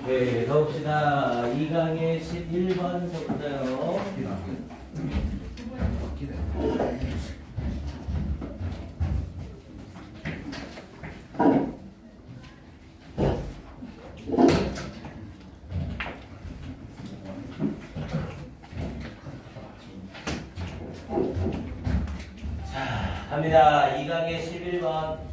네, 가봅시다. 2강의 11번서부터요. 자, 갑니다. 2강의 11번.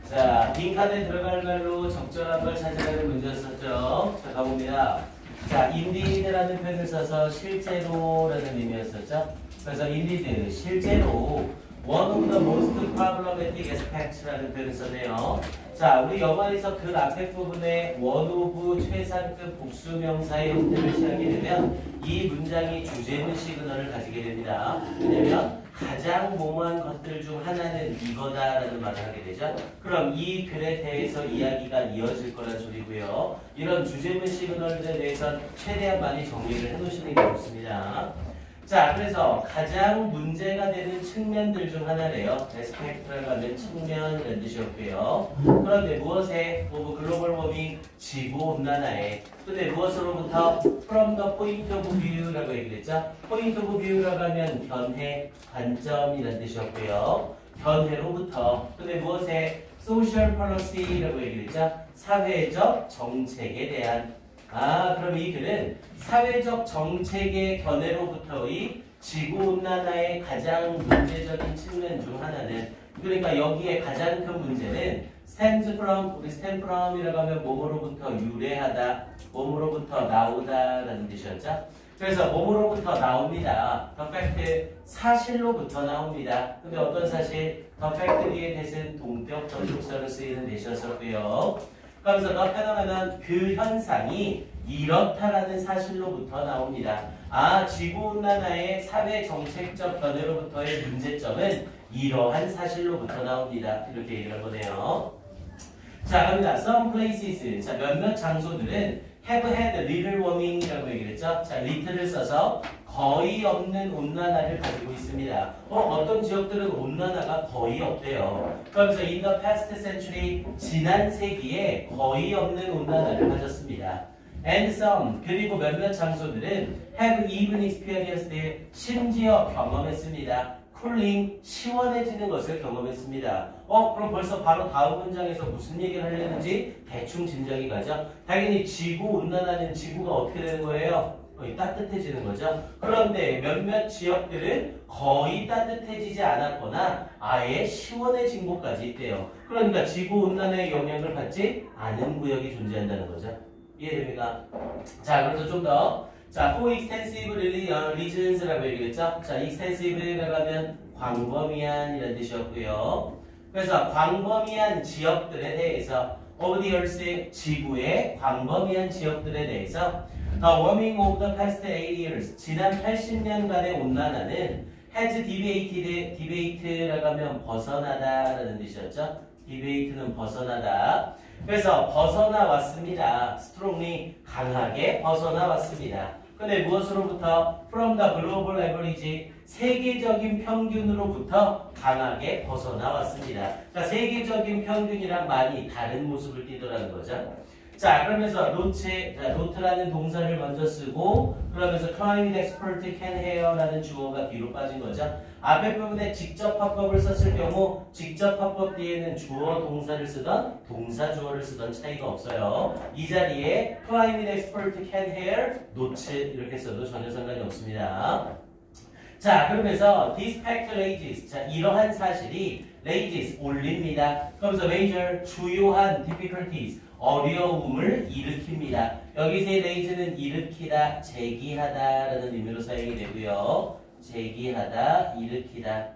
자, 빈칸에 들어갈 말로 적절한 걸 찾아가는 문제였었죠. 자, 가봅니다. 자, indeed라는 표현을 써서 실제로라는 의미였었죠. 그래서 indeed, 실제로 one of the most problematic aspects라는 표현을 썼네요. 자, 우리 영어에서 그 앞에 부분에 one of 최상급 복수명사의 형태를 취하게 되면 이 문장이 주제문 시그널을 가지게 됩니다. 왜냐면 가장 모호한 것들 중 하나는 이거다라는 말을 하게 되죠. 그럼 이 글에 대해서 이야기가 이어질 거란 소리고요. 이런 주제문 시그널들에 대해서 최대한 많이 정리를 해놓으시는 게 좋습니다. 자, 그래서 가장 문제가 되는 측면들 중 하나래요. 에스펙트라고 하면 측면이라는 뜻이었고요. 그런데 무엇에? 오브 글로벌 워밍, 지구온난화에. 근데 무엇으로부터? From the point of view라고 얘기했죠. point of view라고 하면 견해, 관점이라는 뜻이었고요. 견해로부터. 근데 무엇에? social policy라고 얘기했죠. 사회적 정책에 대한. 그럼 이 글은 사회적 정책의 견해로부터의 지구온난화의 가장 문제적인 측면 중 하나는, 그러니까 여기에 가장 큰 문제는 stem from이라고 하면 몸으로부터 유래하다, 몸으로부터 나오다라는 뜻이었죠. 그래서 몸으로부터 나옵니다. the fact, 사실로부터 나옵니다. 근데 어떤 사실? the fact 뒤에 대신 동격 접속사로 쓰이는 대시였었고요. 그러면서 the phenomenon, 그 현상이 이렇다라는 사실로부터 나옵니다. 지구온난화의 사회정책적 견해로부터의 문제점은 이러한 사실로부터 나옵니다. 이렇게 얘기를 한 거네요. 자, 갑니다. Some places, 자, 몇몇 장소들은 have had little warming이라고 얘기를 했죠. 자, little를 써서 거의 없는 온난화를 가지고 있습니다. 어떤 지역들은 온난화가 거의 없대요. 그러면서 in the past century, 지난 세기에 거의 없는 온난화를 가졌습니다. And some, 그리고 몇몇 장소들은 have even experienced, 심지어 경험했습니다. cooling, 시원해지는 것을 경험했습니다. 그럼 벌써 바로 다음 문장에서 무슨 얘기를 하려는지 대충 짐작이 가죠. 당연히 지구온난화는 지구가 어떻게 되는 거예요? 거의 따뜻해지는 거죠. 그런데 몇몇 지역들은 거의 따뜻해지지 않았거나 아예 시원해진 곳까지 있대요. 그러니까 지구온난화의 영향을 받지 않은 구역이 존재한다는 거죠. 이해됩니까? 자, 그래서 좀 더. 자, for extensive regions라고 얘기했죠. 자, extensive라고 하면 광범위한이라는 뜻이었고요. 그래서 광범위한 지역들에 대해서 of the earth, 지구의 광범위한 지역들에 대해서 The warming of the past 8 years, 지난 80년간의 온난화는 has debate라고 하면 벗어나다라는 뜻이었죠. debate는 벗어나다. 그래서 벗어나왔습니다. strongly, 강하게 벗어나왔습니다. 근데 무엇으로부터? From the global average, 세계적인 평균으로부터 강하게 벗어나왔습니다. 그러니까 세계적인 평균이랑 많이 다른 모습을 띠더라는 거죠. 자, 그러면서 노트라는 동사를 먼저 쓰고, 그러면서 climate expert can have라는 주어가 뒤로 빠진 거죠. 앞에 부분에 직접 화법을 썼을 경우 직접 화법 뒤에는 주어 동사를 쓰던 동사 주어를 쓰던 차이가 없어요. 이 자리에 climate expert can have 노트 이렇게 써도 전혀 상관이 없습니다. 자, 그러면서 this fact raises, 자, 이러한 사실이 raises, 올립니다. 그러면서 major, 주요한 difficulties, 어려움을 일으킵니다. 여기서의 raise는 일으키다, 제기하다라는 의미로 사용이 되고요. 제기하다, 일으키다.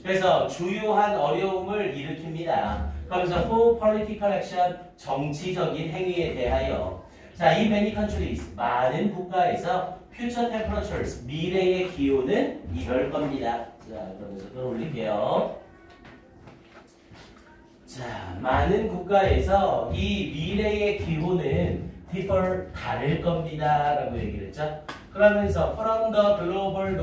그래서 주요한 어려움을 일으킵니다. 그러면서 for political action, 정치적인 행위에 대하여. 자, in many countries, 많은 국가에서 future temperatures, 미래의 기온은 이럴 겁니다. 자, 그러면서 끌어올릴게요. 자, 많은 국가에서 이 미래의 기온은 differ, 다를 겁니다. 라고 얘기를 했죠. 그러면서 from the global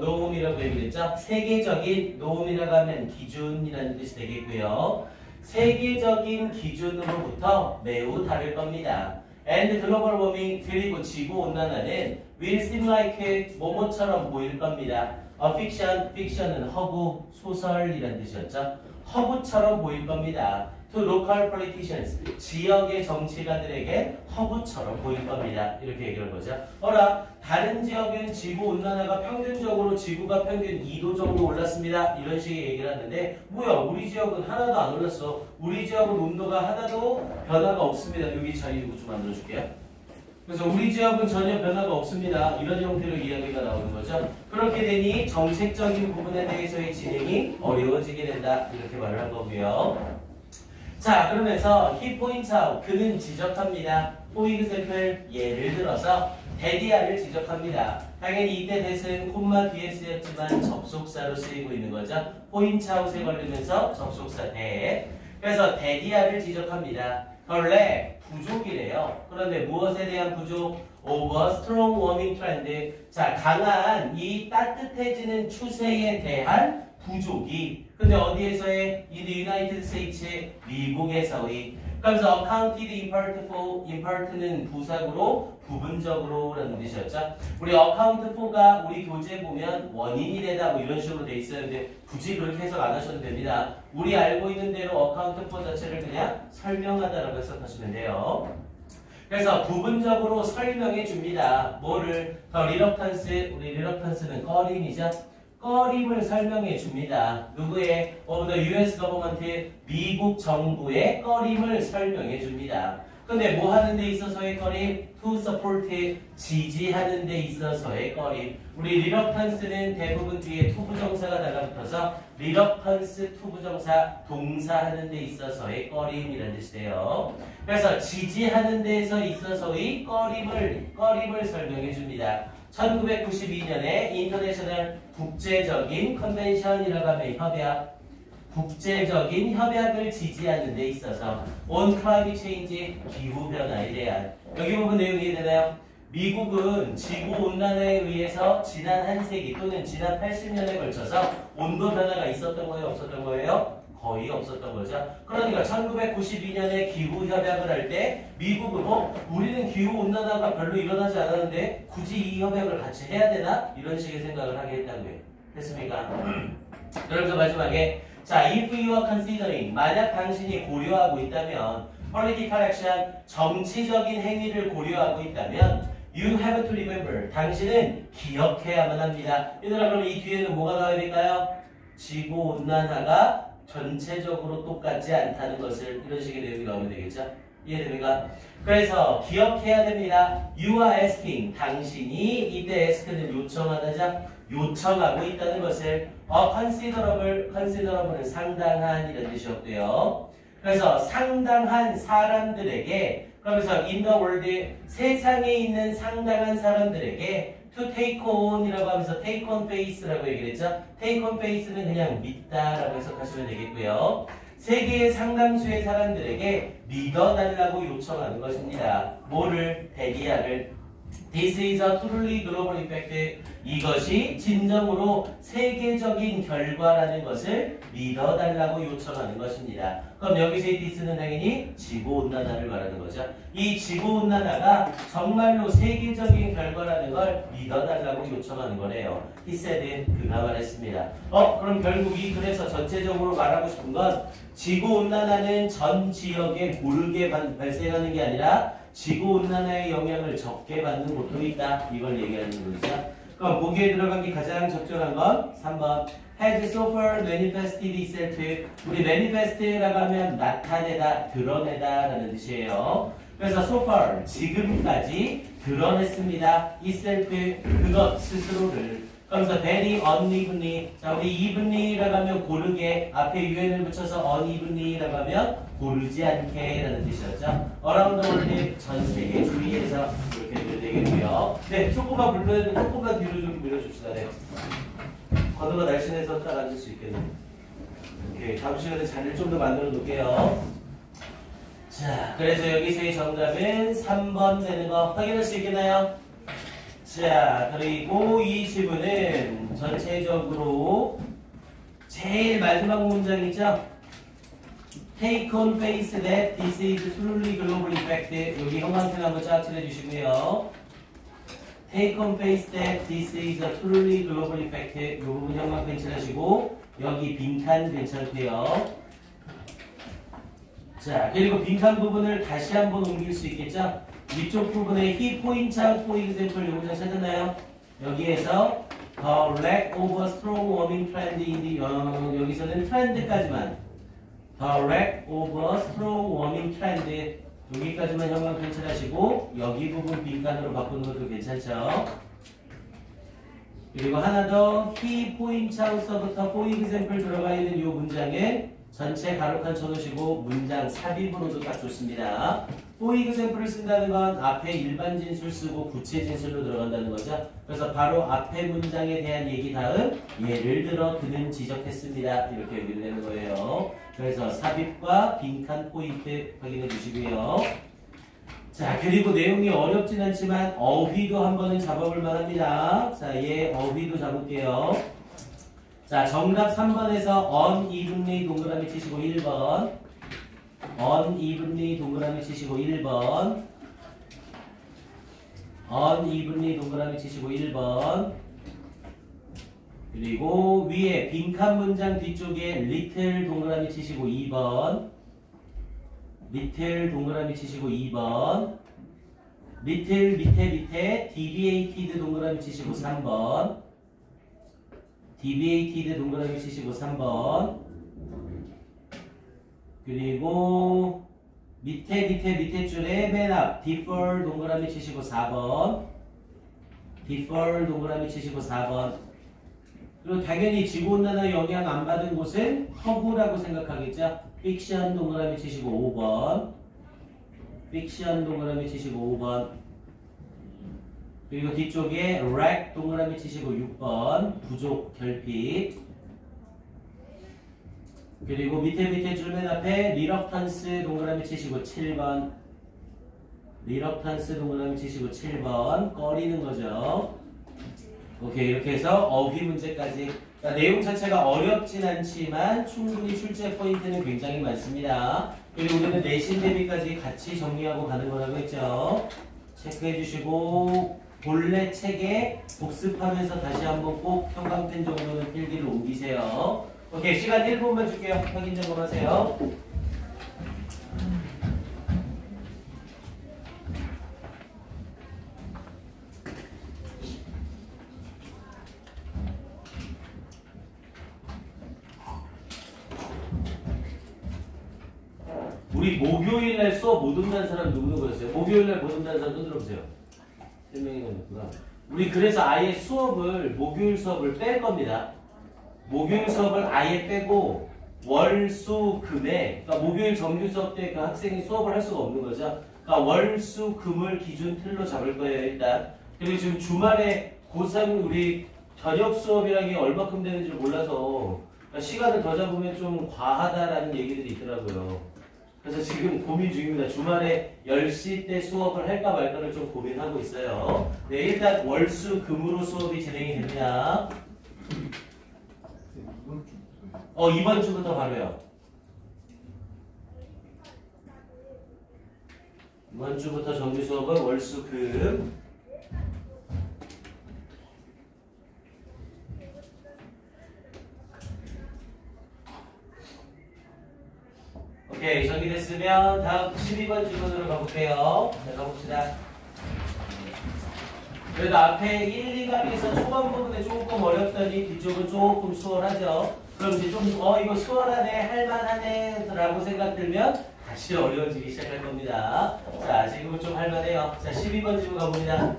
norm이라고 얘기를 했죠. 세계적인 norm이라고 하면 기준이라는 뜻이 되겠고요. 세계적인 기준으로부터 매우 다를 겁니다. And global warming 그리고 지구온난화는 will seem like 뭐뭐처럼 보일 겁니다. A fiction, fiction은 허구, 소설이란 뜻이었죠. 허구처럼 보일 겁니다. To local politicians, 지역의 정치가들에게 허구처럼 보일 겁니다. 이렇게 얘기를 보죠. 어라, 다른 지역은 지구온난화가 평균적으로 지구가 평균 2도 정도 올랐습니다. 이런 식의 얘기를 하는데 뭐야, 우리 지역은 하나도 안 올랐어. 우리 지역은 온도가 하나도 변화가 없습니다. 여기 자리로 좀 만들어줄게요. 그래서 우리 지역은 전혀 변화가 없습니다. 이런 형태로 이야기가 나오는 거죠. 그렇게 되니 정책적인 부분에 대해서의 진행이 어려워지게 된다. 이렇게 말을 한 거고요. 자, 그러면서 he points out, 그는 지적합니다. For example, 예를 들어서 daddy야를 지적합니다. 당연히 이때 that은 콤마 뒤에 쓰였지만 접속사로 쓰이고 있는 거죠. point out에 걸리면서 접속사 that. 그래서 daddy야를 지적합니다. 원래 부족이래요. 그런데 무엇에 대한 부족? Over strong warming trend. 자, 강한 이 따뜻해지는 추세에 대한 부족이. 근데 어디에서의? In the United States, 미국에서의. 그래서 accounted in part for, in part는 부사구로 부분적으로 라는 뜻이었죠. 우리 account for가 우리 교재 보면 원인이 되다 뭐 이런 식으로 돼 있었는데 굳이 그렇게 해석 안 하셔도 됩니다. 우리 알고 있는 대로 account for 자체를 그냥 설명하다라고 해석하시면 돼요. 그래서 부분적으로 설명해 줍니다. 뭐를? 더 reluctance, 우리 reluctance는 꺼림이죠. 꺼림을 설명해 줍니다. 누구의? the US government, 미국 정부의 꺼림을 설명해 줍니다. 근데 뭐 하는 데 있어서의 꺼림? to support, 지지하는 데 있어서의 꺼림. 우리 reluctance는 대부분 뒤에 to 부정사가 달라붙어서 reluctance to 부정사, 동사하는 데 있어서의 꺼림이라는 뜻이에요. 그래서 지지하는 데에서 있어서의 꺼림을 설명해 줍니다. 1992년에 인터내셔널 국제적인 컨벤션이라고 하면 협약, 국제적인 협약을 지지하는 데 있어서 on climate change, 기후변화에 대한 여기 부분 내용이 되나요? 미국은 지구온난화에 의해서 지난 한 세기 또는 지난 80년에 걸쳐서 온도 변화가 있었던 거예요? 없었던 거예요? 거의 없었던 거죠. 그러니까 1992년에 기후협약을 할 때 미국은 우리는 기후온난화가 별로 일어나지 않았는데 굳이 이 협약을 같이 해야 되나? 이런 식의 생각을 하게 했다고요. 됐습니까? 그래서 마지막에 자, if you are considering, 만약 당신이 고려하고 있다면 political action, 정치적인 행위를 고려하고 있다면 you have to remember, 당신은 기억해야만 합니다. 얘들아, 그럼 이 뒤에는 뭐가 나와야 될까요? 지구온난화가 전체적으로 똑같지 않다는 것을 이런 식의 내용이 나오면 되겠죠? 이해됩니까? 그래서 기억해야 됩니다. You are asking, 당신이 이때 ask는 요청하다죠? 요청하고 있다는 것을 considerable은 상당한 이런 뜻이었고요. 그래서 상당한 사람들에게, 그러면서 in the world, 세상에 있는 상당한 사람들에게 to take on 이라고 하면서 take on faith라고 얘기를 했죠. take on faith는 그냥 믿다라고 해석하시면 되겠고요. 세계의 상당수의 사람들에게 믿어달라고 요청하는 것입니다. 뭐를? 대기야를. This is a truly global effect. 이것이 진정으로 세계적인 결과라는 것을 믿어달라고 요청하는 것입니다. 그럼 여기서의 this는 당연히 지구온난화를 말하는 거죠. 이 지구온난화가 정말로 세계적인 결과라는 걸 믿어달라고 요청하는 거래요. He said, 그가 말했습니다. 그럼 결국 이 글에서 전체적으로 말하고 싶은 건 지구온난화는 전 지역에 고르게 발생하는 게 아니라 지구온난화의 영향을 적게 받는 곳도 있다. 이걸 얘기하는 거죠. 그럼 보기에 들어가기 가장 적절한 건 3번. has so far manifested itself. 우리 manifest라고 하면 나타내다, 드러내다 라는 뜻이에요. 그래서 so far, 지금까지 드러냈습니다. itself, 그것 스스로를. 그러면서 very unevenly. 자, 우리 evenly라고 하면 고르게, 앞에 un을 붙여서 unevenly라고 하면 고르지 않게 라는 뜻이었죠. around the world, 전 세계 주위에서 이렇게 되면 되겠고요. 네, 조금만 불편해도 조금만 뒤로 좀 밀어줍시다. 네. 건우가 날씬해서 딱 앉을 수 있겠네요. 오케이, 다음 시간에 자리를 좀 더 만들어 놓을게요. 자, 그래서 여기서의 정답은 3번 되는 거 확인할 수 있겠나요? 자, 그리고 이 지문은 전체적으로 제일 마지막 문장이죠? Take on face that this is truly global effect. 여기 형광펜 한번 쫙 칠해주시고요. Take on face that this is a truly global effect. 이 부분 형광펜 칠하시고 여기 빈칸 괜찮고요. 자, 그리고 빈칸 부분을 다시 한번 옮길 수 있겠죠? 위쪽 부분에 he points out for example 요거 잘 찾았나요? 여기에서 the lack of a strong warming trend in the 여기서는 트렌드까지만 the lack of a strong warming trend 여기까지만 형광펜 칠하시고 여기 부분 빈칸으로 바꾸는 것도 괜찮죠? 그리고 하나 더 he points out서부터 for example 들어가 있는 이 문장에 전체 가로칸 쳐놓으시고 문장 삽입으로도 딱 좋습니다. for example을 쓴다는 건 앞에 일반 진술 쓰고 구체 진술로 들어간다는 거죠. 그래서 바로 앞에 문장에 대한 얘기 다음 예를 들어 그는 지적했습니다. 이렇게 연결되는 거예요. 그래서 삽입과 빈칸 포인트 확인해 주시고요. 자, 그리고 내용이 어렵진 않지만 어휘도 한 번은 잡아볼 만합니다. 자, 어휘도 잡을게요. 자, 정답 3번에서 unevenly 동그라미 치시고 1번 unevenly 동그라미 치시고 1번 unevenly 동그라미 치시고 1번 그리고 위에 빈칸 문장 뒤쪽에 little 동그라미 치시고 2번 little 동그라미 치시고 2번 little 밑에 deviated 동그라미 치시고 3번 deviated 동그라미 치시고 3번 그리고 밑에 줄에 맨 앞 differ 동그라미 치시고 4번 differ 동그라미 치시고 4번 그리고 당연히 지구온난화 영향 안 받은 곳은 허구라고 생각하겠죠? fiction 동그라미 치시고 5번 fiction 동그라미 치시고 5번 그리고 뒤쪽에 lack 동그라미 치시고 6번 부족 결핍 그리고 밑에 줄 맨 앞에 reluctance 동그라미 치시고 7번 reluctance 동그라미 치시고 7번 꺼리는 거죠. 오케이 이렇게 해서 어휘 문제까지 그러니까 내용 자체가 어렵진 않지만 충분히 출제 포인트는 굉장히 많습니다. 그리고 우리는 내신 대비까지 같이 정리하고 가는 거라고 했죠. 체크해 주시고 본래 책에 복습하면서 다시 한번 꼭 형광펜 정도는 필기를 옮기세요. 오케이 시간 1분만 줄게요. 확인 점검하세요. 우리 목요일날 수업 못 온다는 사람 누구였어요? 목요일날 못 온다는 사람 손 들어보세요. 3명이나 있구나. 우리 그래서 아예 수업을 목요일 수업을 뺄 겁니다. 목요일 수업을 아예 빼고 월, 수, 금에 그러니까 목요일 정규 수업 때 그 학생이 수업을 할 수가 없는 거죠. 그러니까 월, 수, 금을 기준 틀로 잡을 거예요 일단. 그리고 지금 주말에 고3 우리 저녁 수업이라는 게 얼마큼 되는지 몰라서 그러니까 시간을 더 잡으면 좀 과하다라는 얘기들이 있더라고요. 그래서 지금 고민 중입니다. 주말에 10시 때 수업을 할까 말까를 좀 고민하고 있어요. 네, 일단 월수 금으로 수업이 진행이 됩니다. 이번 주부터 바로요. 이번 주부터 정규 수업은 월수 금. 오케이, 정리됐으면 다음 12번 질문으로 가볼게요. 자, 가봅시다. 그래도 앞에 1, 2강에서 초반 부분에 조금 어렵더니 뒤쪽은 조금 수월하죠. 그럼 이제 좀, 이거 수월하네, 할만하네, 라고 생각 들면 다시 어려워지기 시작할 겁니다. 자, 지금은 좀 할만해요. 자, 12번 질문 가봅니다.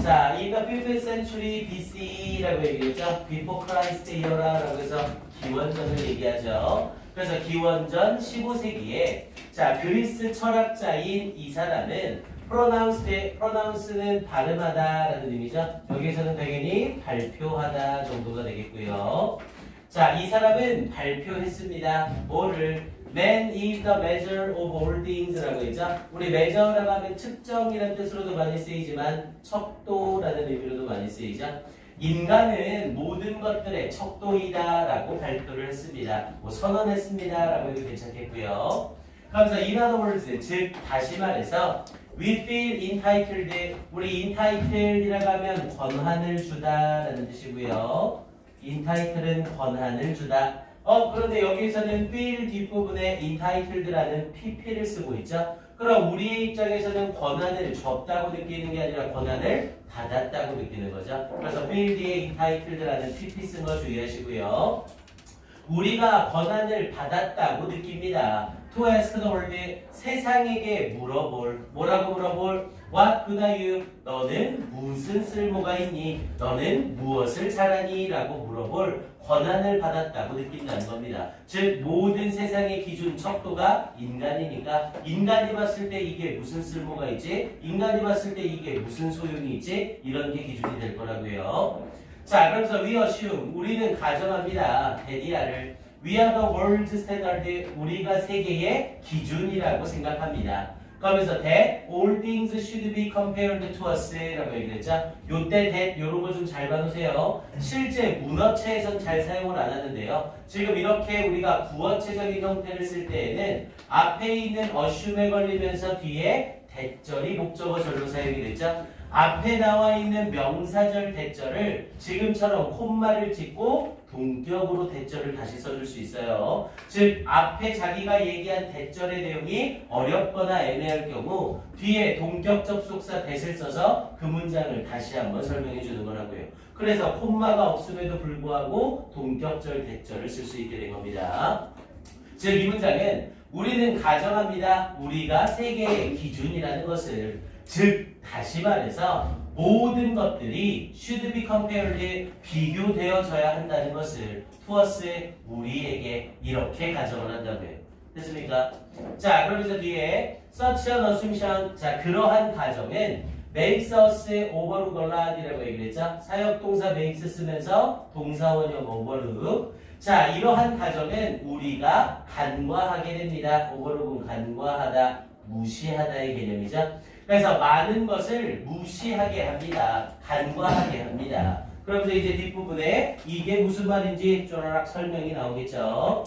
자, in the 5th century BC라고 얘기했죠. Before Christ era라고 해서 기원전을 얘기하죠. 그래서 기원전 15세기에 자 그리스 철학자인 이 사람은 pronounce는 발음하다라는 의미죠. 여기서는 당연히 발표하다 정도가 되겠고요. 자, 이 사람은 발표했습니다. 뭐를? Man is the measure of all things라고 했죠. 우리 measure라고 하면 측정이라는 뜻으로도 많이 쓰이지만 척도라는 의미로도 많이 쓰이죠. 인간은 모든 것들의 척도이다라고 발표를 했습니다. 뭐 선언했습니다라고 해도 괜찮겠고요. 그래서 in other words, 즉 다시 말해서 we feel entitled, 우리 entitled이라고 하면 권한을 주다라는 뜻이고요. entitled은 권한을 주다. 그런데 여기서는 feel 뒷부분에 entitled라는 pp를 쓰고 있죠. 그럼 우리 입장에서는 권한을 줬다고 느끼는 게 아니라 권한을 받았다고 느끼는 거죠. 그래서 feel 뒤에 entitled라는 pp 쓴 거 주의하시고요. 우리가 권한을 받았다고 느낍니다. To ask the world, 세상에게 물어볼. 뭐라고 물어볼? What good are you? 너는 무슨 쓸모가 있니? 너는 무엇을 잘하니? 라고 물어볼 권한을 받았다고 느낀다는 겁니다. 즉 모든 세상의 기준 척도가 인간이니까 인간이 봤을 때 이게 무슨 쓸모가 있지? 인간이 봤을 때 이게 무슨 소용이 있지? 이런 게 기준이 될 거라고요. 자, 그래서 we assume, 우리는 가정합니다. 대디아를 we are the world standard, 우리가 세계의 기준이라고 생각합니다. 그러면서 that all things should be compared to us 라고 얘기했죠. 요때 that 요런 거 좀 잘 봐놓으세요. 실제 문어체에선 잘 사용을 안 하는데요. 지금 이렇게 우리가 구어체적인 형태를 쓸 때에는 앞에 있는 assume에 걸리면서 뒤에 대절이 목적어절로 사용이 됐죠. 앞에 나와 있는 명사절 대절을 지금처럼 콤마를 찍고 동격으로 대절을 다시 써줄 수 있어요. 즉 앞에 자기가 얘기한 대절의 내용이 어렵거나 애매할 경우 뒤에 동격 접속사 that을 써서 그 문장을 다시 한번 설명해 주는 거라고요. 그래서 콤마가 없음에도 불구하고 동격절 대절을 쓸 수 있게 된 겁니다. 즉 이 문장은 우리는 가정합니다. 우리가 세계의 기준이라는 것을, 즉 다시 말해서 모든 것들이 should be compared, 비교되어져야 한다는 것을 to us, 우리에게 이렇게 가정을 한다고요. 됐습니까? 자, 그러면서 뒤에 such an assumption, 자 그러한 가정은 makes us overlook a lot이라고 얘기를 했죠. 사역동사 makes 쓰면서 동사원형 overlook. 자, 이러한 가정은 우리가 간과하게 됩니다. overlook은 간과하다, 무시하다의 개념이죠. 그래서 많은 것을 무시하게 합니다. 간과하게 합니다. 그러면서 이제 뒷부분에 이게 무슨 말인지 쪼라락 설명이 나오겠죠.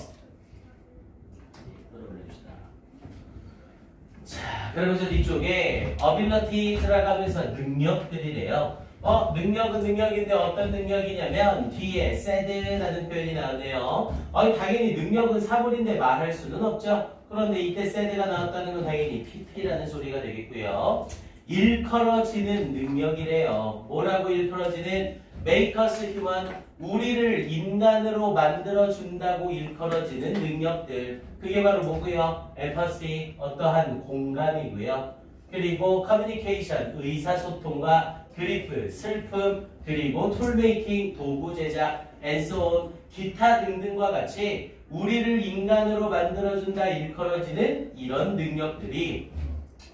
자, 그러면서 뒤쪽에 abilities라고 하면서 능력들이래요. 능력은 능력인데 어떤 능력이냐면 뒤에 said라는 표현이 나오네요. 당연히 능력은 사물인데 말할 수는 없죠. 그런데 이때 said가 나왔다는 건 당연히 pp라는 소리가 되겠고요. 일컬어지는 능력이래요. 뭐라고 일컬어지는? make us human, 우리를 인간으로 만들어준다고 일컬어지는 능력들. 그게 바로 뭐고요? empathy, 어떠한 공감이고요. 그리고 communication, 의사소통과 grief, 슬픔, 그리고 toolmaking, 도구 제작, and so on, 기타 등등과 같이 우리를 인간으로 만들어준다 일컬어지는 이런 능력들이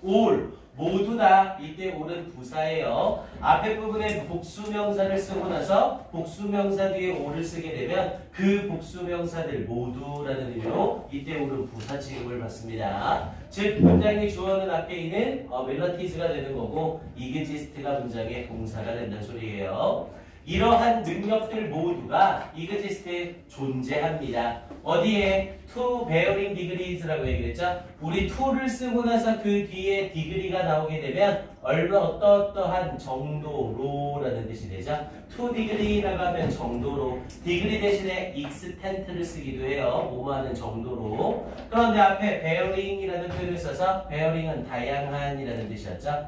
all, 모두 다, 이때 all은 부사예요. 앞에 부분에 복수명사를 쓰고 나서 복수명사 뒤에 all을 쓰게 되면 그 복수명사들 모두라는 의미로 이때 all은 부사 취급을 받습니다. 즉 문장의 주어는 앞에 있는 relative가 되는 거고 exist가 문장의 동사가 된다는 소리예요. 이러한 능력들 모두가 exist, 존재합니다. 어디에? to bearing degrees라고 얘기했죠. 우리 to를 쓰고 나서 그 뒤에 degree가 나오게 되면 어떠한 정도로라는 뜻이 되죠. to degree라고 하면 정도로, degree 대신에 extent를 쓰기도 해요. 뭐하는 정도로. 그런데 앞에 bearing이라는 표현을 써서 bearing은 다양한이라는 뜻이었죠.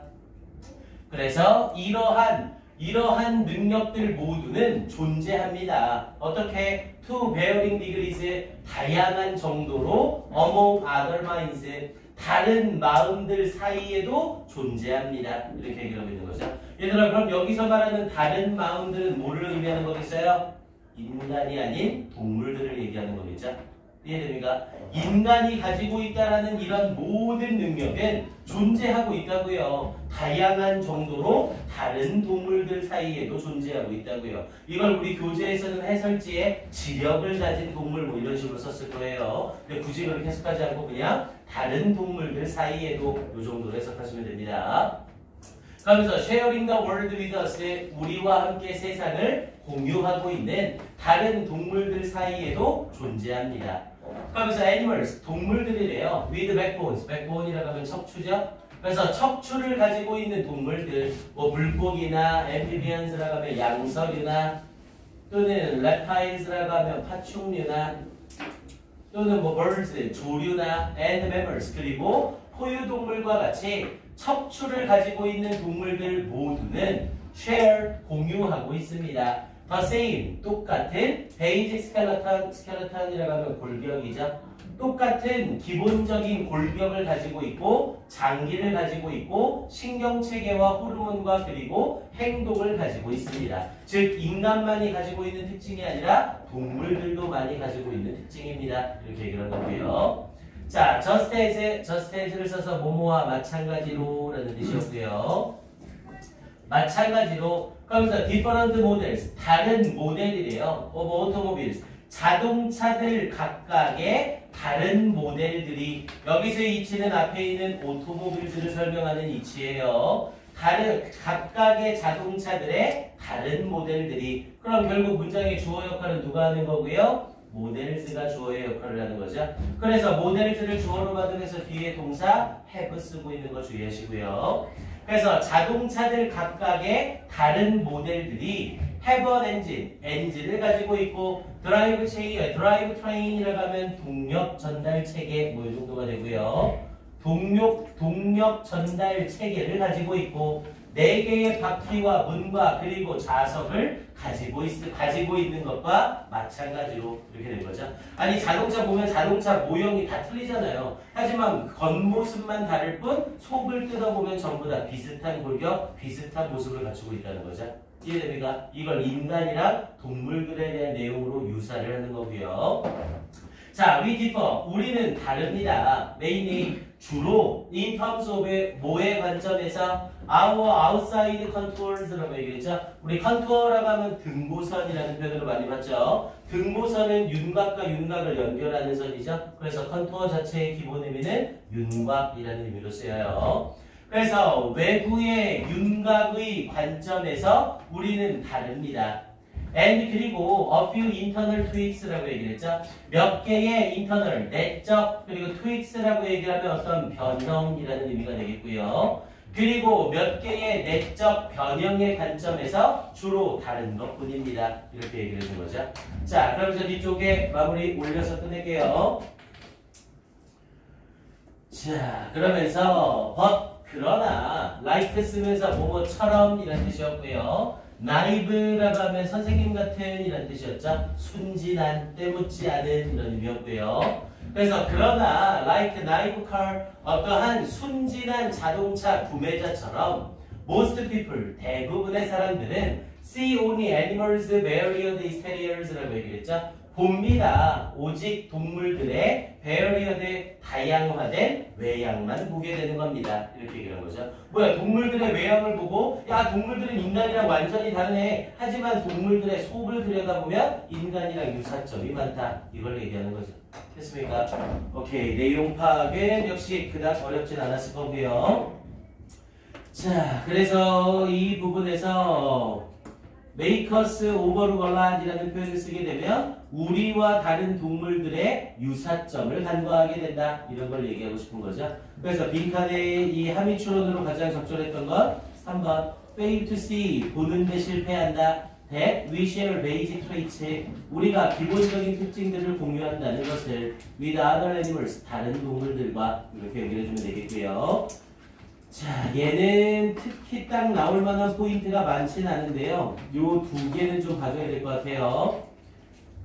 그래서 이러한 능력들 모두는 존재합니다. 어떻게? to bearing degrees, 다양한 정도로 among other minds, 다른 마음들 사이에도 존재합니다. 이렇게 얘기하고 있는 거죠. 얘들아, 그럼 여기서 말하는 다른 마음들은 뭐를 의미하는 거겠어요? 인간이 아닌 동물들을 얘기하는 거겠죠. 이해됩니까? 인간이 가지고 있다라는 이런 모든 능력은 존재하고 있다고요. 다양한 정도로 다른 동물들 사이에도 존재하고 있다고요. 이걸 우리 교재에서는 해설지에 지력을 가진 동물 뭐 이런 식으로 썼을 거예요. 근데 굳이 그렇게 해석하지 않고 그냥 다른 동물들 사이에도 이 정도로 해석하시면 됩니다. 그러면서 sharing the world with us, 우리와 함께 세상을 공유하고 있는 다른 동물들 사이에도 존재합니다. 그러면서 animals, 동물들이래요. with backbones, backbone이라고 하면 척추죠. 그래서 척추를 가지고 있는 동물들, 뭐 물고기나 amphibians라고 하면 양서류나 또는 reptiles라고 하면 파충류나 또는 뭐 birds, 조류나 and mammals, 그리고 포유동물과 같이 척추를 가지고 있는 동물들 모두는 share, 공유하고 있습니다. the same, 똑같은 basic skeleton, skeleton이라고 하면 골격이죠. 똑같은 기본적인 골격을 가지고 있고 장기를 가지고 있고 신경체계와 호르몬과 그리고 행동을 가지고 있습니다. 즉 인간만이 가지고 있는 특징이 아니라 동물들도 많이 가지고 있는 특징입니다. 이렇게 얘기를 한 거고요. 자, just as를 써서 뭐뭐와 마찬가지로 라는 뜻이었고요. 마찬가지로 그러면서 different models, 다른 모델이래요. of automobiles, 자동차들 각각의 다른 모델들이 여기서의 이치는 앞에 있는 오토모빌들을 설명하는 이치예요. 다른 각각의 자동차들의 다른 모델들이 그럼 결국 문장의 주어 역할은 누가 하는 거고요? 모델스가 주어의 역할을 하는 거죠. 그래서 모델스를 주어로 받으면서 뒤에 동사 have 쓰고 있는 거 주의하시고요. 그래서 자동차들 각각의 다른 모델들이 have an engine, 엔진을 가지고 있고 드라이브 트레인이라고 하면 동력 전달 체계 뭐 이 정도가 되고요. 동력 전달 체계를 가지고 있고 4개의 바퀴와 문과 그리고 좌석을 가지고 있는 것과 마찬가지로 이렇게 된 거죠. 아니 자동차 보면 자동차 모형이 다 틀리잖아요. 하지만 겉모습만 다를 뿐 속을 뜯어보면 전부 다 비슷한 골격, 비슷한 모습을 갖추고 있다는 거죠. 이해됩니까? 이걸 인간이랑 동물들에 대한 내용으로 유사를 하는 거고요. 자, we differ. 우리는 다릅니다. mainly 주로 in terms of 뭐의 관점에서 our outside contours라고 얘기했죠. 우리 컨투어라고 하면 등보선이라는 표현으로 많이 봤죠. 등보선은 윤곽과 윤곽을 연결하는 선이죠. 그래서 컨투어 자체의 기본 의미는 윤곽이라는 의미로 쓰여요. 그래서 외부의 윤곽의 관점에서 우리는 다릅니다. and 그리고 a few internal tweaks라고 얘기를 했죠. 몇 개의 internal, 내적 그리고 tweaks라고 얘기하면 어떤 변형이라는 의미가 되겠고요. 그리고 몇 개의 내적 변형의 관점에서 주로 다른 것뿐입니다. 이렇게 얘기를 해준 거죠. 자, 그러면서 뒤쪽에 마무리 올려서 끝낼게요. 자, 그러면서 but 그러나 like 쓰면서 뭐뭐처럼 이란 뜻이었고요. 나이브라고 하면 선생님 같은 이란 뜻이었죠. 순진한, 때묻지 않은 이런 의미였고요. 그래서 그러나 like naive car, 어떠한 순진한 자동차 구매자처럼 most people, 대부분의 사람들은 see only animals, varied exteriors라고 얘기했죠. 봅니다. 오직 동물들의 varied, 다양화된 외양만 보게 되는 겁니다. 이렇게 얘기한 거죠. 뭐야, 동물들의 외양을 보고 야, 동물들은 인간이랑 완전히 다르네. 하지만 동물들의 속을 들여다보면 인간이랑 유사점이 많다. 이걸 얘기하는 거죠. 됐습니까? 오케이, 내용 파악은 역시 그닥 어렵진 않았을 거고요. 자, 그래서 이 부분에서 make us overlook a lot이라는 표현을 쓰게 되면 우리와 다른 동물들의 유사점을 간과하게 된다. 이런 걸 얘기하고 싶은 거죠. 그래서 빈칸의 이 함의추론으로 가장 적절했던 건 3번 fail to see, 보는데 실패한다. that we share basic traits, 우리가 기본적인 특징들을 공유한다는 것을 with other animals, 다른 동물들과 이렇게 연결해주면 되겠고요. 자, 얘는 특히 딱 나올 만한 포인트가 많지는 않은데요. 요 두 개는 좀 봐줘야 될 것 같아요.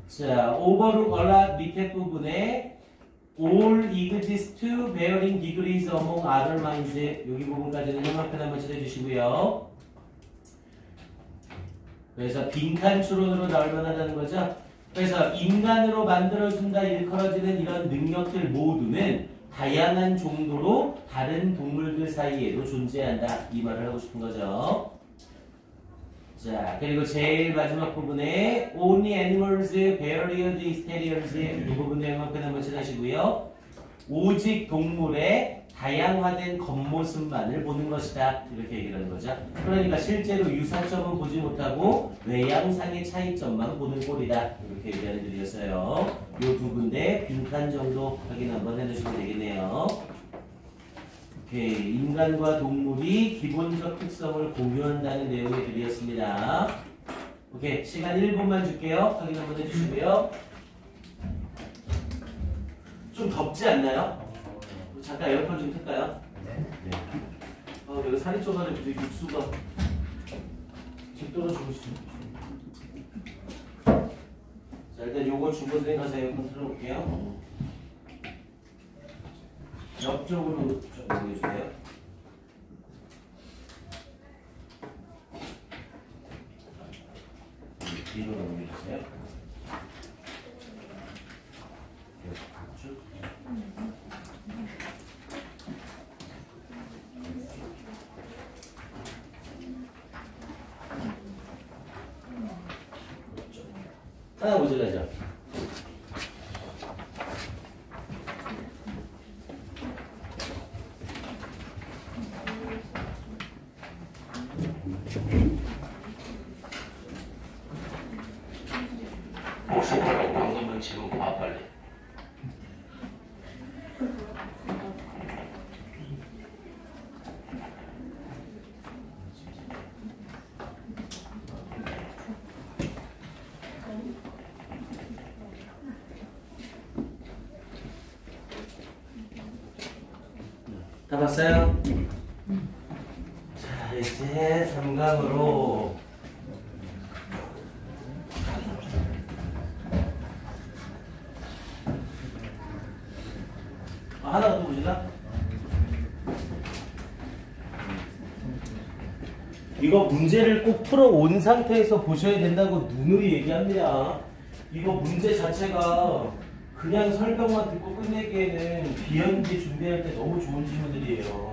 자, overlook a lot 밑에 부분에 all exist to varying degrees among other minds, 여기 부분까지는 형광펜 한번 칠해주시고요. 그래서 빈칸 추론으로 나올 만하다는 거죠. 그래서 인간으로 만들어준다 일컬어지는 이런 능력들 모두는 다양한 정도로 다른 동물들 사이에도 존재한다. 이 말을 하고 싶은 거죠. 자, 그리고 제일 마지막 부분에 only animals, varied exteriors, 이 부분 내용만 한번 칠하시고요. 오직 동물의 다양화된 겉모습만을 보는 것이다. 이렇게 얘기를 하는 거죠. 그러니까 실제로 유사점은 보지 못하고 외양상의 차이점만 보는 꼴이다. 이렇게 얘기하는 글이었어요. 요 두 군데 빈칸 정도 확인 한번 해주시면 되겠네요. 오케이. 인간과 동물이 기본적 특성을 공유한다는 내용의 글이었습니다. 오케이. 시간 1분만 줄게요. 확인 한번 해주시고요. 좀 덥지 않나요? 잠깐 에어컨 좀 틀까요? 네. 내가 살이 쪄가지고 육수가 지금 떨어지고 있어. 자, 일단 요거 주부들에 가서 에어컨 틀어볼게요. 옆쪽으로 좀 보내주세요. 뒤로 넘겨주세요. 하나 모질라죠? 혹시 방금은 지금 봐 빨리. 다 봤어요? 자, 이제 3강으로 하나가 또 보실라? 이거 문제를 꼭 풀어온 상태에서 보셔야 된다고 누누이 얘기합니다. 이거 문제 자체가 그냥 설명만 듣고 끝내기에는 비연기 준비할 때 너무 좋은 질문들이에요.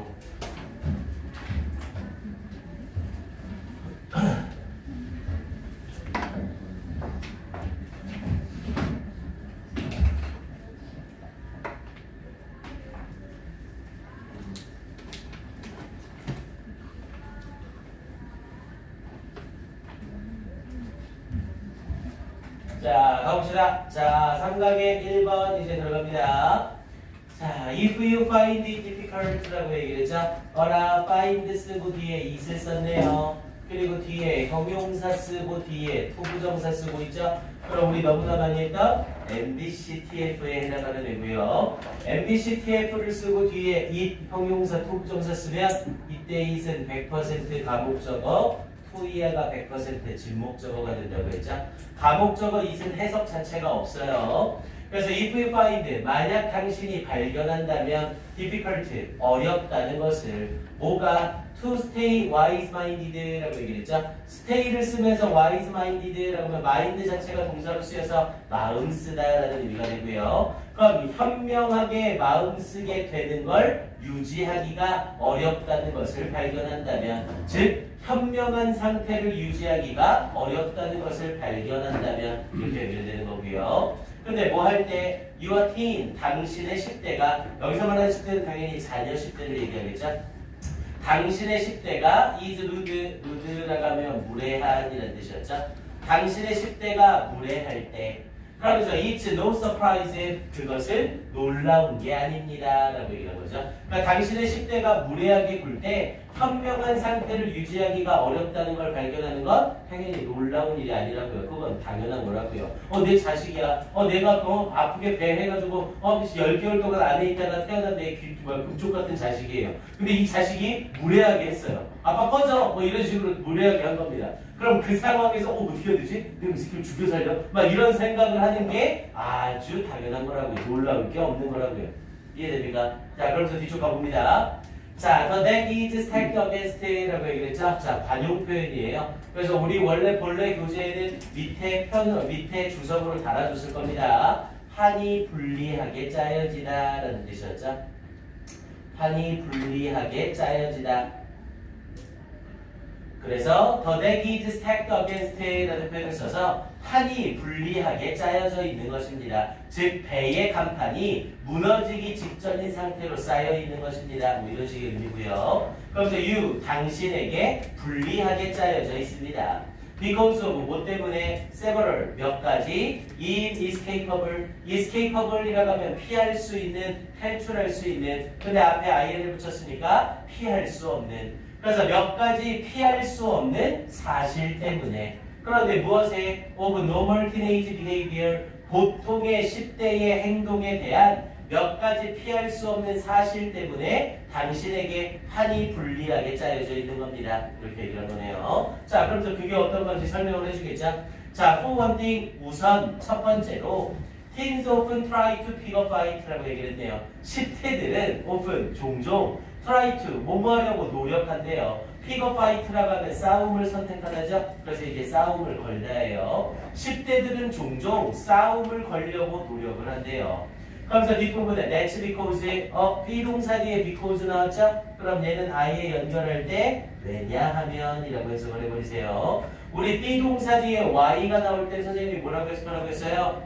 자, 가봅시다. 자, 3강의 1번 이제 들어갑니다. 자, if you find it difficult라고 얘기를 했죠. 어라, find 쓰고 뒤에 it을 썼네요. 그리고 뒤에 형용사 쓰고 뒤에 투부정사 쓰고 있죠. 그럼 우리 너무나 많이 했던 MBCTF에 해당하는 애고요. MBCTF를 쓰고 뒤에 it 형용사 투부정사 쓰면 이때 it은 100% 가목적어, 투이어가 100% 진목적어가 된다고 했죠. 가목적어 it은 해석 자체가 없어요. 그래서 if you find, 만약 당신이 발견한다면 difficult, 어렵다는 것을 뭐가 to stay wise-minded 라고 얘기했죠. stay를 쓰면서 wise-minded 라고 하면 mind 자체가 동사로 쓰여서 마음 쓰다라는 의미가 되고요. 그럼 현명하게 마음 쓰게 되는 걸 유지하기가 어렵다는 것을 발견한다면, 즉 현명한 상태를 유지하기가 어렵다는 것을 발견한다면 이렇게 연결되는 거고요. 근데 뭐 할 때 your teen, 당신의 10대가, 여기서 말하는 10대는 당연히 자녀 10대를 얘기하겠죠. 당신의 10대가 is rude, rude라고 하면 무례한이라는 뜻이었죠. 당신의 10대가 무례할 때, 그러면서 it's no surprise, 그것은 놀라운 게 아닙니다 라고 얘기한 거죠. 그러니까 당신의 10대가 무례하게 굴 때 현명한 상태를 유지하기가 어렵다는 걸 발견하는 건 당연히 놀라운 일이 아니라고요. 그건 당연한 거라고요. 내 자식이야. 내가 아프게 배 해가지고 10개월 동안 안에 있다가 태어난 내 금쪽 같은 자식이에요. 근데 이 자식이 무례하게 했어요. 아빠 꺼져! 뭐 이런 식으로 무례하게 한 겁니다. 그럼 그 상황에서 어떻게 해야 되지? 내가 이 새끼를 죽여 살려? 막 이런 생각을 하는 게 아주 당연한 거라고요. 놀라울 게 없는 거라고요. 이해됩니까? 자, 그러면서 뒤쪽 가봅니다. 자, the neck is stacked against 라고 얘기를 했죠. 자, 관용 표현이에요. 그래서 우리 원래 본래 교재에는 밑에 주석으로 달아줬을 겁니다. 판이 불리하게 짜여지다 라는 뜻이었죠. 판이 불리하게 짜여지다. 그래서 the neck is stacked against 라는 표현을 써서 판이 불리하게 짜여져 있는 것입니다. 즉 배의 간판이 무너지기 직전인 상태로 쌓여 있는 것입니다. 뭐 이런 식의 의미고요. 그러면서 you 당신에게 불리하게 짜여져 있습니다. Because of 뭐 때문에 several 몇 가지 inescapable이라고 하면 피할 수 있는, 탈출할 수 있는, 근데 앞에 in을 붙였으니까 피할 수 없는, 그래서 몇 가지 피할 수 없는 사실 때문에. 그런데 무엇에 of normal teenage behavior 보통의 10대의 행동에 대한 몇 가지 피할 수 없는 사실 때문에 당신에게 판이 불리하게 짜여져 있는 겁니다. 이렇게 얘기한 거네요. 자, 그럼 그게 어떤 건지 설명을 해주겠죠? 자, for one thing, 우선 첫 번째로 teens often try to pick a fight라고 얘기를 했네요. 10대들은 often, 종종 try to, 뭐뭐 하려고 노력한대요. pick a fight라고 하면 싸움을 선택하다죠. 그래서 이게 싸움을 걸다예요. 10대들은 종종 싸움을 걸려고 노력을 한대요. 그러면서 뒷부분에 that's because 비동사 뒤에 because 나왔죠? 그럼 얘는 I에 연결할 때 왜냐하면 이라고 해석을 해버리세요. 우리 비동사 뒤에 Y가 나올 때 선생님이 뭐라고 해석하라고 했어요?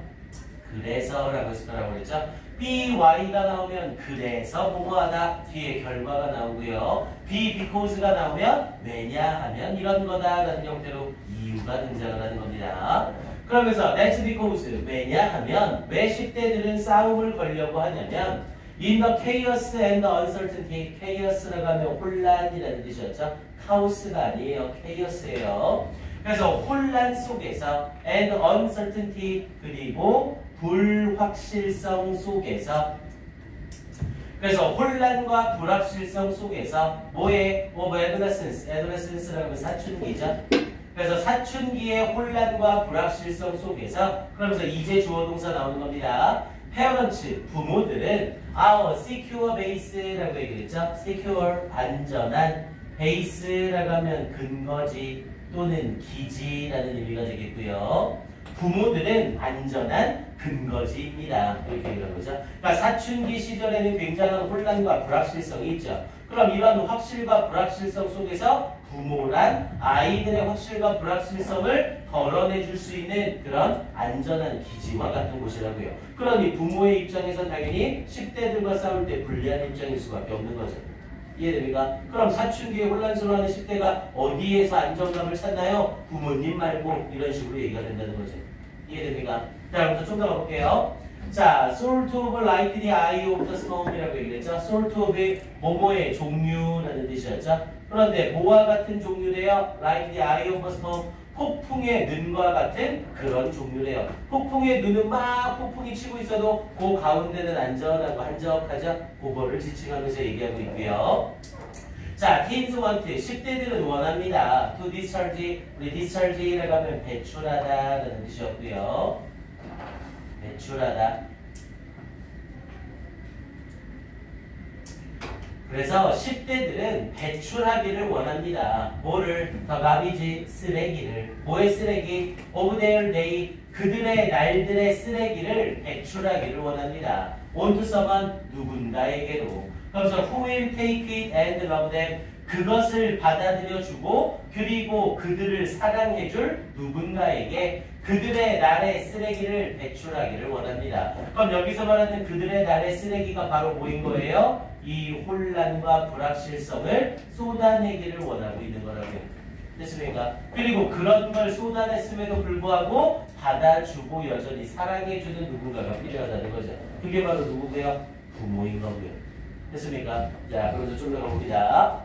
그래서 라고 해석하라고 했죠? BY가 나오면 그래서 뭐뭐하다 뒤에 결과가 나오고요. because가 나오면 왜냐하면 이런 거다 라는 형태로 이유가 등장을 하는 겁니다. 그러면서 that's because 왜냐하면 왜 10대들은 싸움을 걸려고 하냐면 in the chaos and the uncertainty chaos라고 하면 혼란이라는 뜻이었죠. 카오스가 아니에요. chaos예요. 그래서 혼란 속에서 and uncertainty 그리고 불확실성 속에서 그래서 혼란과 불확실성 속에서 뭐에 of adolescence라고 하면 사춘기죠. 그래서 사춘기의 혼란과 불확실성 속에서 그러면서 이제 주어 동사 나오는 겁니다. parents, 부모들은 our secure base라고 얘기했죠. secure, 안전한, base라고 하면 근거지 또는 기지라는 의미가 되겠고요. 부모들은 안전한 근거지입니다. 이렇게 얘기하는 거죠. 그러니까 사춘기 시절에는 굉장한 혼란과 불확실성이 있죠. 그럼 이런 확실과 불확실성 속에서 부모란 아이들의 확실과 불확실성을 덜어내줄 수 있는 그런 안전한 기지와 같은 곳이라고요. 그러니 부모의 입장에선 당연히 10대들과 싸울 때 불리한 입장일 수밖에 없는 거죠. 이해됩니까? 그럼 사춘기에 혼란스러워하는 10대가 어디에서 안정감을 찾나요? 부모님 말고 이런 식으로 얘기가 된다는 거죠. 이해됩니까? 자, 그럼 좀 더 가볼게요. 자, sort of like the eye of the storm이라고 얘기했죠. sort of 뭐뭐의 종류라는 뜻이었죠. 그런데 뭐와 같은 종류래요? like the eye of the storm. 폭풍의 눈과 같은 그런 종류래요. 폭풍의 눈은 막 폭풍이 치고 있어도 그 가운데는 안전하고 한적하죠. 그거를 지칭하면서 얘기하고 있고요. 자, teens want, 10대들은 원합니다. to discharge, 우리 discharge라고 하면 배출하다라는 뜻이었고요. 배출하다. 그래서 10대들은 배출하기를 원합니다. 뭐를? 더 garbage, 쓰레기를. 뭐의 쓰레기? of their day, 그들의 날들의 쓰레기를 배출하기를 원합니다. want someone, 누군가에게로. 그래서 who will take it and love them, 그것을 받아들여주고 그리고 그들을 사랑해줄 누군가에게 그들의 날의 쓰레기를 배출하기를 원합니다. 그럼 여기서 말하는 그들의 날의 쓰레기가 바로 뭐인 거예요? 이 혼란과 불확실성을 쏟아내기를 원하고 있는 거라고요. 됐습니까? 그리고 그런 걸 쏟아냈음에도 불구하고 받아주고 여전히 사랑해주는 누군가가 필요하다는 거죠. 그게 바로 누구고요? 부모인 거고요. 됐습니까? 자, 그러면서 좀 더 가봅니다.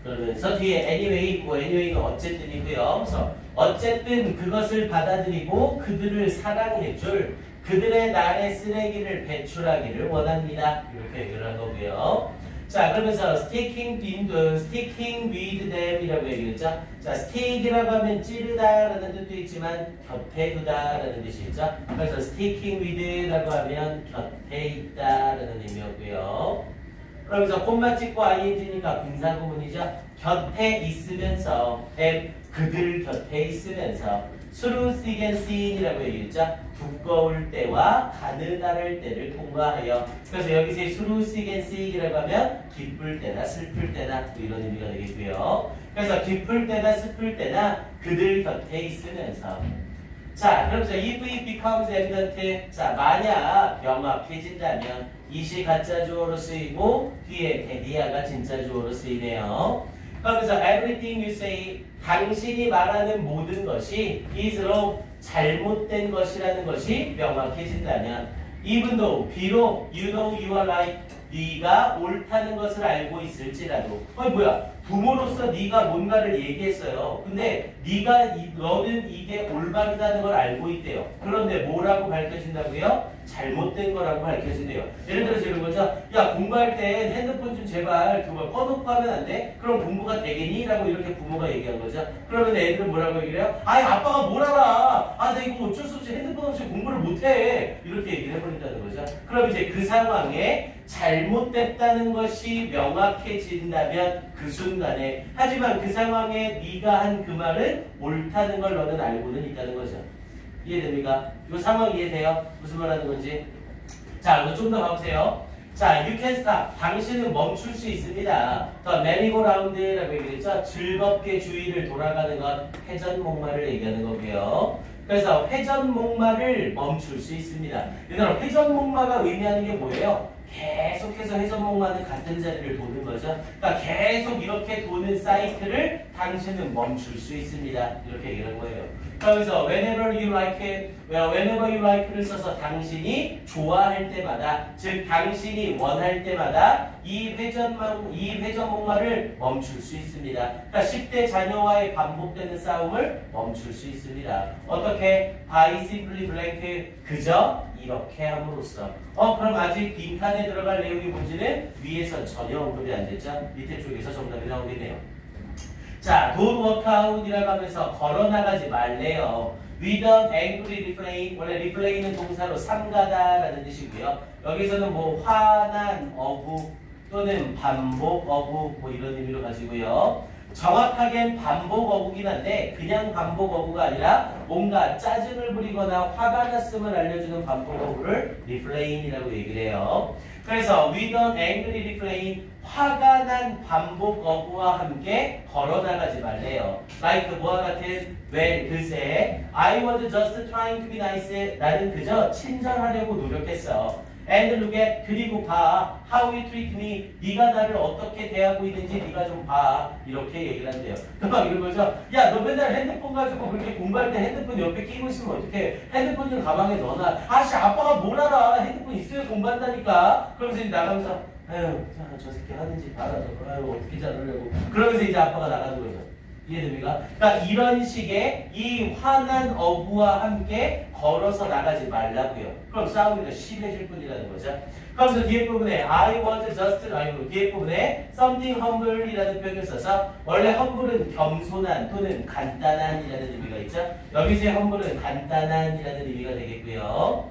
그러면서 뒤에 anyway, anyway는 어쨌든이고요. 그래서 어쨌든 그것을 받아들이고 그들을 사랑해줄 그들의 날의 쓰레기를 배출하기를 원합니다. 이렇게 얘기를 한 거고요. 자, 그러면서 sticking with them 이라고 얘기했죠. 자, stick이라고 하면 찌르다라는 뜻도 있지만 곁에 두다라는 뜻이 있죠. 그래서 sticking with라고 하면 곁에 있다라는 의미였고요. 그러면서 콤마 찍고 ing니까 분사구문이죠. 곁에 있으면서 그들 곁에 있으면서 through thick and thin이라고 얘기했죠. 두꺼울 때와 가느다랄 때를 통과하여. 그래서 여기서 through thick and thin이라고 하면 기쁠 때나 슬플 때나 뭐 이런 의미가 되겠고요. 그래서 기쁠 때나 슬플 때나 그들 곁에 있으면서. 자, 그러면서 if it becomes evident, 자, 만약 명확해진다면 이시 가짜 주어로 쓰이고 뒤에 데디아가 진짜 주어로 쓰이네요. 그러면서 everything you say, 당신이 말하는 모든 것이 is wrong, 잘못된 것이라는 것이 명확해진다면 even though, 비록 you know you are right, 네가 옳다는 것을 알고 있을지라도 뭐야? 부모로서 네가 뭔가를 얘기했어요. 근데 너는 이게 올바르다는 걸 알고 있대요. 그런데 뭐라고 밝혀진다고요? 잘못된 거라고 밝혀진대요. 예를 들어서 이런 거죠. 야, 공부할 땐 핸드폰 좀 제발 그거 꺼놓고 하면 안 돼? 그럼 공부가 되겠니? 라고 이렇게 부모가 얘기한 거죠. 그러면 애들은 뭐라고 얘기를 해요? 아이, 아빠가 뭘 알아? 아, 나 이거 어쩔 수 없이 핸드폰 없이 공부를 못해. 이렇게 얘기를 해버린다는 거죠. 그럼 이제 그 상황에 잘못됐다는 것이 명확해진다면 그 순간에, 하지만 그 상황에 네가 한 그 말은 옳다는 걸 너는 알고는 있다는 거죠. 이해됩니까? 이 상황 이해돼요? 무슨 말 하는 건지? 자, 좀 더 봐보세요. 자, you can stop. 당신은 멈출 수 있습니다. 더 merry-go-round라고 얘기했죠? 즐겁게 주위를 돌아가는 것, 회전목마를 얘기하는 거고요. 그래서 회전목마를 멈출 수 있습니다. 얘들아, 회전목마가 의미하는 게 뭐예요? 계속해서 회전목마는 같은 자리를 도는 거죠. 그러니까 계속 이렇게 도는 사이클을 당신은 멈출 수 있습니다. 이렇게 얘기하는 거예요. 그래서 whenever you like it, whenever you like를 써서 당신이 좋아할 때마다, 즉 당신이 원할 때마다 이 회전목마를 멈출 수 있습니다. 그러니까 10대 자녀와의 반복되는 싸움을 멈출 수 있습니다. 어떻게? by simply blank, 그저 이렇게 함으로써. 그럼 아직 빈칸에 들어갈 내용이 뭔지는 위에서 전혀 언급이 안 됐죠? 밑에 쪽에서 정답이 나오겠네요. 자, don't walk out이라고 하면서 걸어나가지 말래요. with an angry refrain, 원래 refrain은 동사로 삼가다라는 뜻이고요. 여기서는 뭐 화난, 어구 또는 반복, 어구 뭐 이런 의미로 가지고요. 정확하게는 반복 어구긴 한데 그냥 반복 어구가 아니라 뭔가 짜증을 부리거나 화가 났음을 알려주는 반복 어구를 refrain이라고 얘기를 해요. 그래서 with an angry refrain, 화가 난 반복 어구와 함께 걸어나가지 말래요. like 뭐와 같은 well, 글쎄 I was just trying to be nice, 나는 그저 친절하려고 노력했어. and look at, 그리고 봐, how you treat me, 네가 나를 어떻게 대하고 있는지 네가 좀 봐. 이렇게 얘기를 한대요. 막 이런 거죠. 야, 너 맨날 핸드폰 가지고 그렇게 공부할 때 핸드폰 옆에 끼고 있으면 어떡해. 핸드폰 좀 가방에 넣어놔. 아씨, 아빠가 뭘 알아. 핸드폰 있어야 공부한다니까. 그러면서 이제 나가면서 아유, 저 새끼 하는지 봐라. 아유, 어떻게 잘하려고. 그러면서 이제 아빠가 나가는 거죠. 이해됩니까? 그러니까 이런 식의 이 화난 어구와 함께 걸어서 나가지 말라고요. 그럼 싸움이 더 심해질 뿐이라는 거죠. 그러면서 뒤에 부분에 I was just, 뒤에 부분에 something humble이라는 표현을 써서 원래 humble은 겸손한 또는 간단한이라는 의미가 있죠. 여기서의 humble은 간단한이라는 의미가 되겠고요.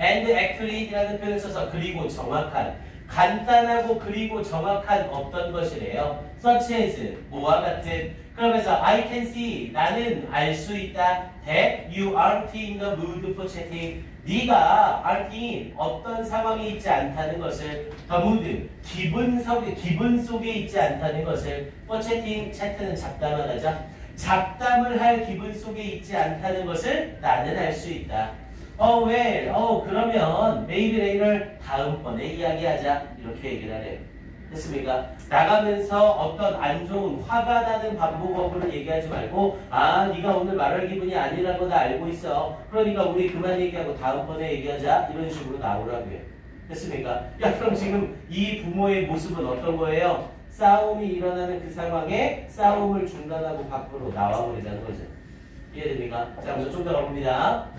and accurate이라는 표현을 써서 그리고 정확한, 간단하고 그리고 정확한 어떤 것이래요. such as 뭐와 같은. 그러면서 I can see, 나는 알 수 있다. that you aren't in the mood for chatting, 네가 aren't in, 어떤 상황에 있지 않다는 것을, the mood, 기분 속에 있지 않다는 것을, for chatting, cha트는 잡담하다죠. 잡담을 할 기분 속에 있지 않다는 것을 나는 알 수 있다. 그러면 maybe later, 다음번에 이야기하자. 이렇게 얘기를 하래요. 됐습니까? 나가면서 어떤 안 좋은 화가 나는 반복 어구를 얘기하지 말고, 아, 네가 오늘 말할 기분이 아니라고 나 알고 있어. 그러니까 우리 그만 얘기하고 다음번에 얘기하자. 이런 식으로 나오라고요. 됐습니까? 야, 그럼 지금 이 부모의 모습은 어떤 거예요? 싸움이 일어나는 그 상황에 싸움을 중단하고 밖으로 나와버리자는 거죠. 이해됩니까? 자, 먼저 좀 더 가봅니다.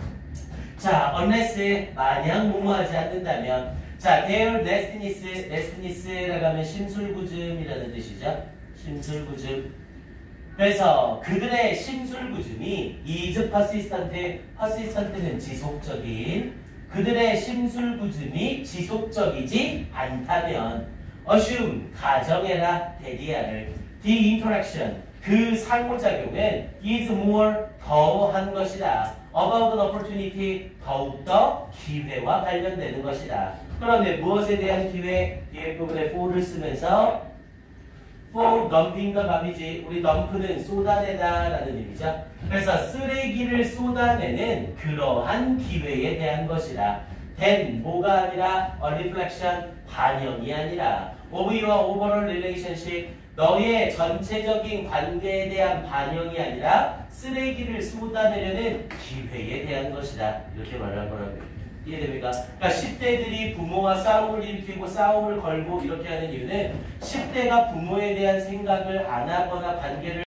자, unless, 만약 뭐뭐하지 않는다면, 자, their nestness라고 하면 심술부즘이라는 뜻이죠. 심술부즘. 그래서 그들의 심술부즘이 is persistent는 지속적인, 그들의 심술부즘이 지속적이지 않다면 assume, 가정해라, 대디아를 the interaction, 그 상호작용은 is more 더한 것이다. about an opportunity 더욱더 기회와 관련되는 것이다. 그런데 무엇에 대한 기회? 뒤에 부분에 for를 쓰면서 for dumping the garbage 우리 dump는 쏟아내다 라는 의미죠. 그래서 쓰레기를 쏟아내는 그러한 기회에 대한 것이다. then 뭐가 아니라 a reflection 반영이 아니라 of your overall relationship 너의 전체적인 관계에 대한 반영이 아니라 쓰레기를 쏟아내려는 기회에 대한 것이다. 이렇게 말할 거라고요. 이해됩니까? 그러니까 10대들이 부모와 싸움을 일으키고 싸움을 걸고 이렇게 하는 이유는 10대가 부모에 대한 생각을 안 하거나 관계를